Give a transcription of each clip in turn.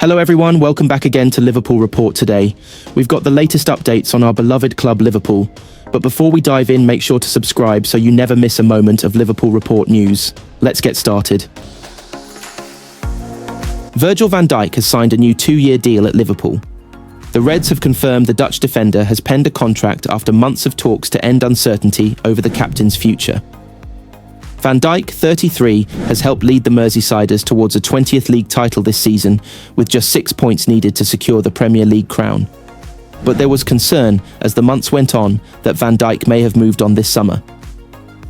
Hello everyone, welcome back again to Liverpool Report today. We've got the latest updates on our beloved club Liverpool, but before we dive in, make sure to subscribe so you never miss a moment of Liverpool Report news. Let's get started. Virgil van Dijk has signed a new 2-year deal at Liverpool. The Reds have confirmed the Dutch defender has penned a contract after months of talks to end uncertainty over the captain's future. Van Dijk, 33, has helped lead the Merseysiders towards a 20th league title this season, with just 6 points needed to secure the Premier League crown. But there was concern as the months went on that Van Dijk may have moved on this summer.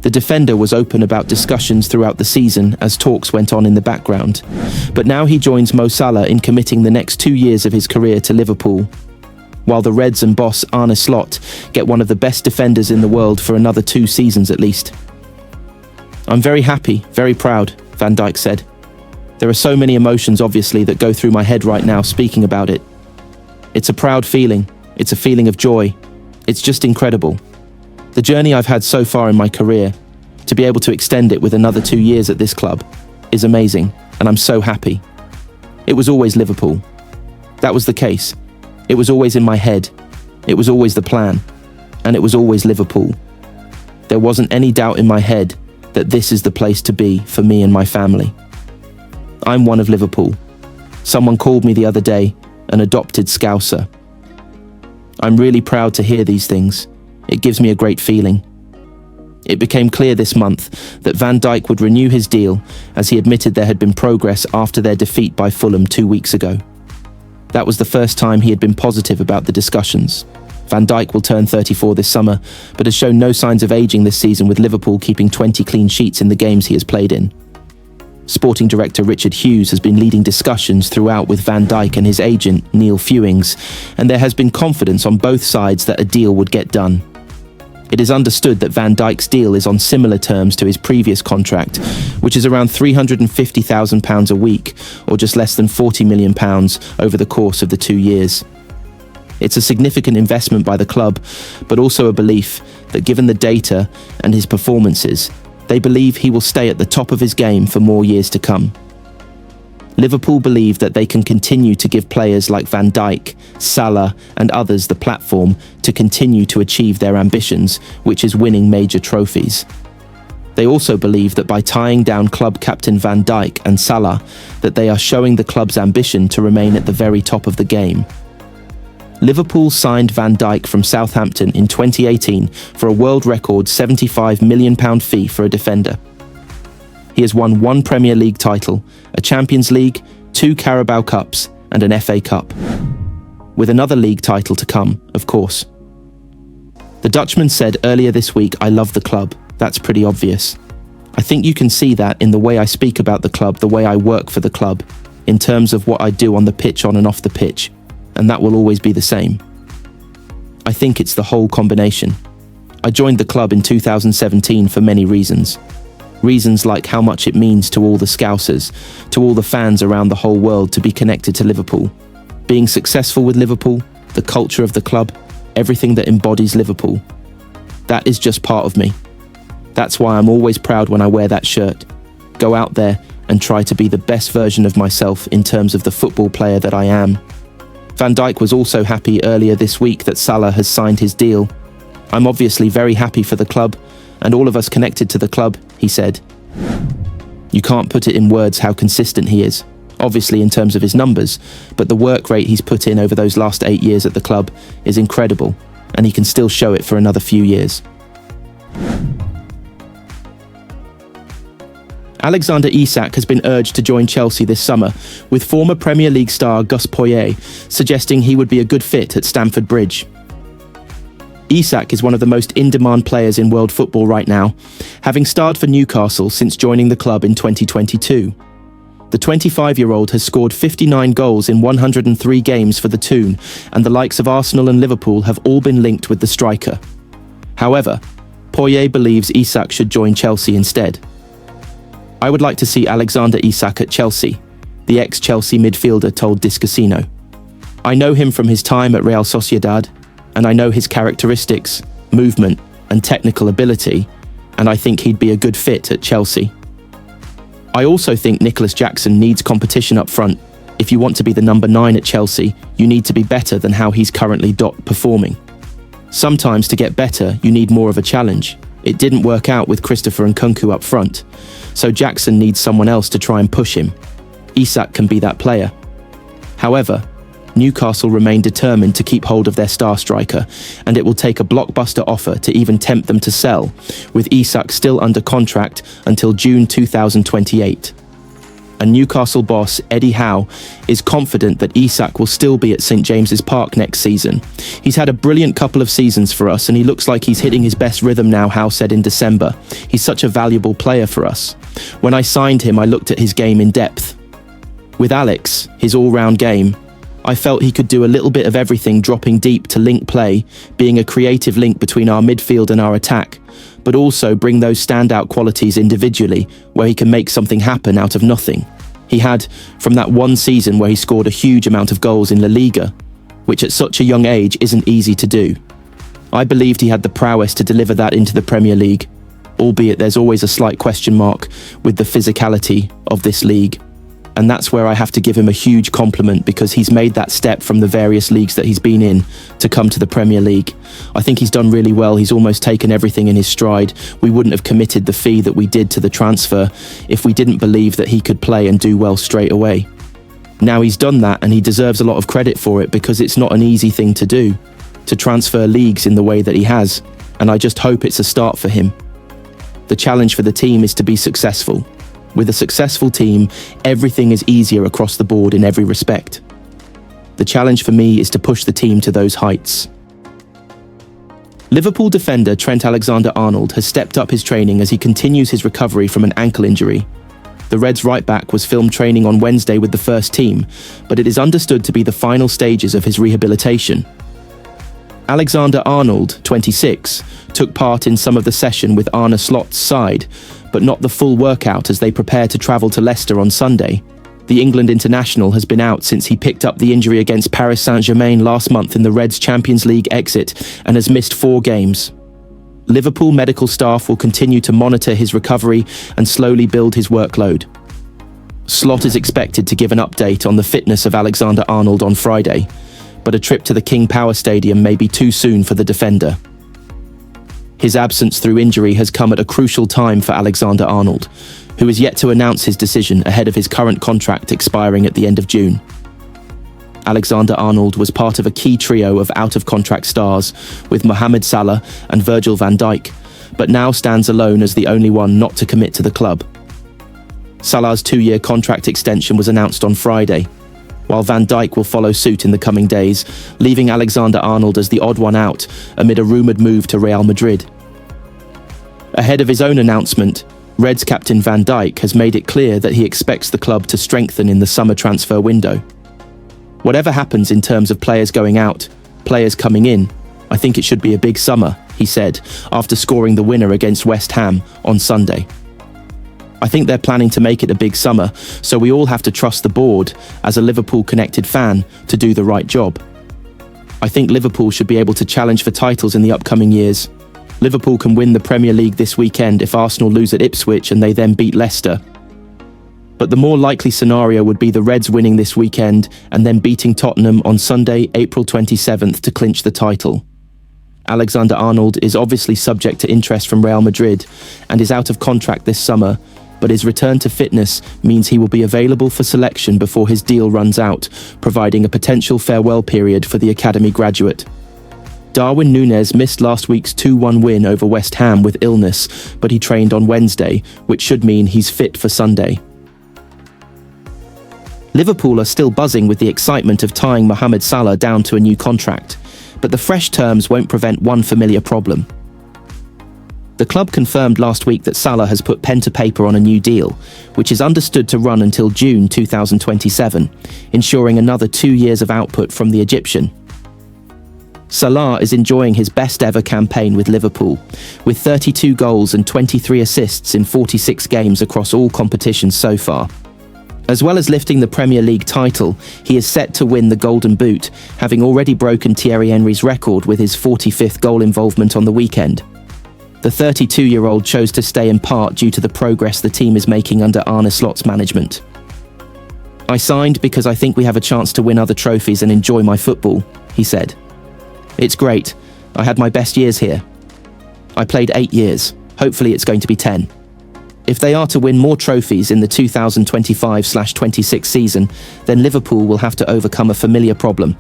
The defender was open about discussions throughout the season as talks went on in the background. But now he joins Mo Salah in committing the next 2 years of his career to Liverpool, while the Reds and boss Arneslot get one of the best defenders in the world for another 2 seasons at least. "I'm very happy, very proud," Van Dijk said. "There are so many emotions, obviously, that go through my head right now speaking about it. It's a proud feeling. It's a feeling of joy. It's just incredible. The journey I've had so far in my career, to be able to extend it with another 2 years at this club, is amazing, and I'm so happy. It was always Liverpool. That was the case. It was always in my head. It was always the plan. And it was always Liverpool. There wasn't any doubt in my head that this is the place to be for me and my family. I'm one of Liverpool. Someone called me the other day an adopted Scouser. I'm really proud to hear these things. It gives me a great feeling." It became clear this month that Van Dijk would renew his deal, as he admitted there had been progress after their defeat by Fulham 2 weeks ago. That was the first time he had been positive about the discussions. Van Dijk will turn 34 this summer, but has shown no signs of aging this season, with Liverpool keeping 20 clean sheets in the games he has played in. Sporting director Richard Hughes has been leading discussions throughout with Van Dijk and his agent, Neil Fewings, and there has been confidence on both sides that a deal would get done. It is understood that Van Dijk's deal is on similar terms to his previous contract, which is around £350,000 a week, or just less than £40 million over the course of the 2 years. It's a significant investment by the club, but also a belief that given the data and his performances, they believe he will stay at the top of his game for more years to come. Liverpool believe that they can continue to give players like Van Dijk, Salah and others the platform to continue to achieve their ambitions, which is winning major trophies. They also believe that by tying down club captain Van Dijk and Salah, that they are showing the club's ambition to remain at the very top of the game. Liverpool signed Van Dijk from Southampton in 2018 for a world record £75 million fee for a defender. He has won 1 Premier League title, a Champions League, 2 Carabao Cups and an FA Cup, with another league title to come, of course. The Dutchman said earlier this week, "I love the club. That's pretty obvious. I think you can see that in the way I speak about the club, the way I work for the club, in terms of what I do on the pitch, on and off the pitch. And that will always be the same. I think it's the whole combination. I joined the club in 2017 for many reasons. Reasons like how much it means to all the Scousers, to all the fans around the whole world to be connected to Liverpool. Being successful with Liverpool, the culture of the club, everything that embodies Liverpool. That is just part of me. That's why I'm always proud when I wear that shirt. Go out there and try to be the best version of myself in terms of the football player that I am." Van Dijk was also happy earlier this week that Salah has signed his deal. "I'm obviously very happy for the club, and all of us connected to the club," he said. You can't put it in words how consistent he is, obviously in terms of his numbers, but the work rate he's put in over those last 8 years at the club is incredible, and he can still show it for another few years. Alexander Isak has been urged to join Chelsea this summer, with former Premier League star Gus Poyet suggesting he would be a good fit at Stamford Bridge. Isak is one of the most in-demand players in world football right now, having starred for Newcastle since joining the club in 2022. The 25-year-old has scored 59 goals in 103 games for the Toon, and the likes of Arsenal and Liverpool have all been linked with the striker. However, Poyet believes Isak should join Chelsea instead. "I would like to see Alexander Isak at Chelsea," the ex-Chelsea midfielder told Discasino. "I know him from his time at Real Sociedad, and I know his characteristics, movement and technical ability, and I think he'd be a good fit at Chelsea. I also think Nicholas Jackson needs competition up front. If you want to be the number 9 at Chelsea, you need to be better than how he's currently performing. Sometimes to get better, you need more of a challenge. It didn't work out with Christopher and Nkunku up front, so Jackson needs someone else to try and push him. Isak can be that player. However, Newcastle remain determined to keep hold of their star striker, and it will take a blockbuster offer to even tempt them to sell, with Isak still under contract until June 2028. And Newcastle boss Eddie Howe is confident that Isak will still be at St James's Park next season. He's had a brilliant couple of seasons for us, and he looks like he's hitting his best rhythm now, Howe said in December. He's such a valuable player for us. When I signed him, I looked at his game in depth. With Alex, his all-round game, I felt he could do a little bit of everything, dropping deep to link play, being a creative link between our midfield and our attack, but also bring those standout qualities individually, where he can make something happen out of nothing. He had, from that one season where he scored a huge amount of goals in La Liga, which at such a young age isn't easy to do. I believed he had the prowess to deliver that into the Premier League, albeit there's always a slight question mark with the physicality of this league. And that's where I have to give him a huge compliment, because he's made that step from the various leagues that he's been in to come to the Premier League. I think he's done really well. He's almost taken everything in his stride. We wouldn't have committed the fee that we did to the transfer if we didn't believe that he could play and do well straight away. Now he's done that, and he deserves a lot of credit for it, because it's not an easy thing to do, to transfer leagues in the way that he has, and I just hope it's a start for him. The challenge for the team is to be successful. With a successful team, everything is easier across the board in every respect. The challenge for me is to push the team to those heights. Liverpool defender Trent Alexander-Arnold has stepped up his training as he continues his recovery from an ankle injury. The Reds' right-back was filmed training on Wednesday with the first team, but it is understood to be the final stages of his rehabilitation. Alexander-Arnold, 26, took part in some of the session with Arneslot's side, but not the full workout as they prepare to travel to Leicester on Sunday. The England international has been out since he picked up the injury against Paris Saint-Germain last month in the Reds' Champions League exit and has missed 4 games. Liverpool medical staff will continue to monitor his recovery and slowly build his workload. Slot is expected to give an update on the fitness of Alexander-Arnold on Friday, but a trip to the King Power Stadium may be too soon for the defender. His absence through injury has come at a crucial time for Alexander-Arnold, who is yet to announce his decision ahead of his current contract expiring at the end of June. Alexander-Arnold was part of a key trio of out-of-contract stars with Mohamed Salah and Virgil van Dijk, but now stands alone as the only one not to commit to the club. Salah's 2-year contract extension was announced on Friday, while Van Dijk will follow suit in the coming days, leaving Alexander-Arnold as the odd one out amid a rumoured move to Real Madrid. Ahead of his own announcement, Reds captain Van Dijk has made it clear that he expects the club to strengthen in the summer transfer window. Whatever happens in terms of players going out, players coming in, I think it should be a big summer, he said, after scoring the winner against West Ham on Sunday. I think they're planning to make it a big summer, so we all have to trust the board, as a Liverpool-connected fan, to do the right job. I think Liverpool should be able to challenge for titles in the upcoming years. Liverpool can win the Premier League this weekend if Arsenal lose at Ipswich and they then beat Leicester. But the more likely scenario would be the Reds winning this weekend and then beating Tottenham on Sunday, April 27th to clinch the title. Alexander-Arnold is obviously subject to interest from Real Madrid and is out of contract this summer, but his return to fitness means he will be available for selection before his deal runs out, providing a potential farewell period for the academy graduate. Darwin Núñez missed last week's 2-1 win over West Ham with illness, but he trained on Wednesday, which should mean he's fit for Sunday. Liverpool are still buzzing with the excitement of tying Mohamed Salah down to a new contract, but the fresh terms won't prevent one familiar problem. The club confirmed last week that Salah has put pen to paper on a new deal, which is understood to run until June 2027, ensuring another 2 years of output from the Egyptian. Salah is enjoying his best ever campaign with Liverpool, with 32 goals and 23 assists in 46 games across all competitions so far. As well as lifting the Premier League title, he is set to win the Golden Boot, having already broken Thierry Henry's record with his 45th goal involvement on the weekend. The 32-year-old chose to stay in part due to the progress the team is making under Arne Slot's management. "I signed because I think we have a chance to win other trophies and enjoy my football," he said. "It's great. I had my best years here. I played 8 years. Hopefully it's going to be 10. If they are to win more trophies in the 2025/26 season, then Liverpool will have to overcome a familiar problem,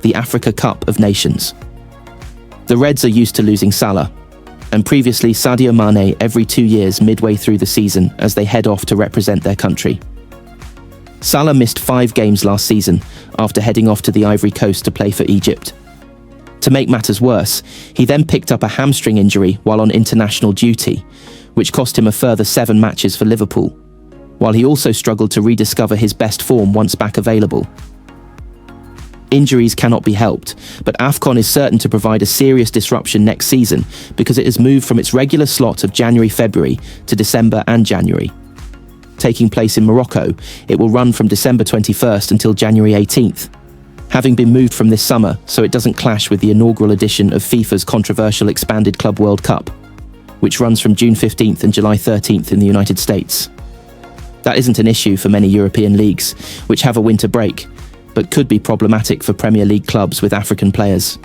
the Africa Cup of Nations. The Reds are used to losing Salah, and previously Sadio Mane every 2 years midway through the season as they head off to represent their country. Salah missed 5 games last season after heading off to the Ivory Coast to play for Egypt. To make matters worse, he then picked up a hamstring injury while on international duty, which cost him a further 7 matches for Liverpool, while he also struggled to rediscover his best form once back available. Injuries cannot be helped, but AFCON is certain to provide a serious disruption next season because it has moved from its regular slot of January-February to December and January. Taking place in Morocco, it will run from December 21st until January 18th, having been moved from this summer so it doesn't clash with the inaugural edition of FIFA's controversial Expanded Club World Cup, which runs from June 15th and July 13th in the United States. That isn't an issue for many European leagues, which have a winter break, but could be problematic for Premier League clubs with African players.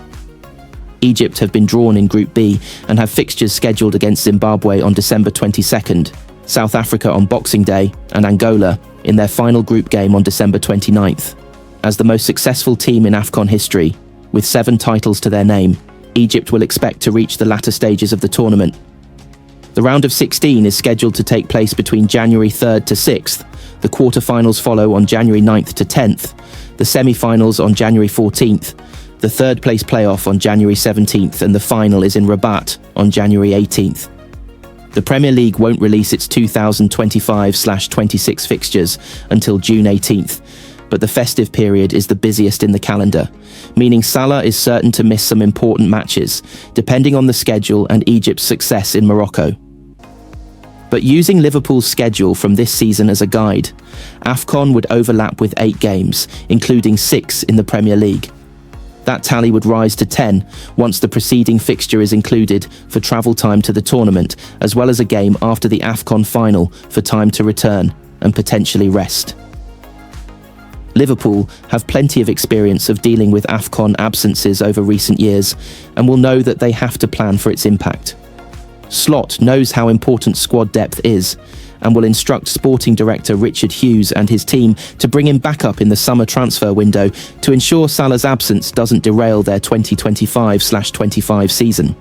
Egypt have been drawn in Group B and have fixtures scheduled against Zimbabwe on December 22nd, South Africa on Boxing Day, and Angola in their final group game on December 29th. As the most successful team in AFCON history, with 7 titles to their name, Egypt will expect to reach the latter stages of the tournament. The round of 16 is scheduled to take place between January 3rd to 6th, the quarter-finals follow on January 9th to 10th, the semi-finals on January 14th, the third-place playoff on January 17th, and the final is in Rabat on January 18th. The Premier League won't release its 2025/26 fixtures until June 18th, but the festive period is the busiest in the calendar, meaning Salah is certain to miss some important matches, depending on the schedule and Egypt's success in Morocco. But using Liverpool's schedule from this season as a guide, AFCON would overlap with 8 games, including 6 in the Premier League. That tally would rise to 10 once the preceding fixture is included for travel time to the tournament, as well as a game after the AFCON final for time to return and potentially rest. Liverpool have plenty of experience of dealing with AFCON absences over recent years and will know that they have to plan for its impact. Slot knows how important squad depth is and will instruct sporting director Richard Hughes and his team to bring him back up in the summer transfer window to ensure Salah's absence doesn't derail their 2025/25 season.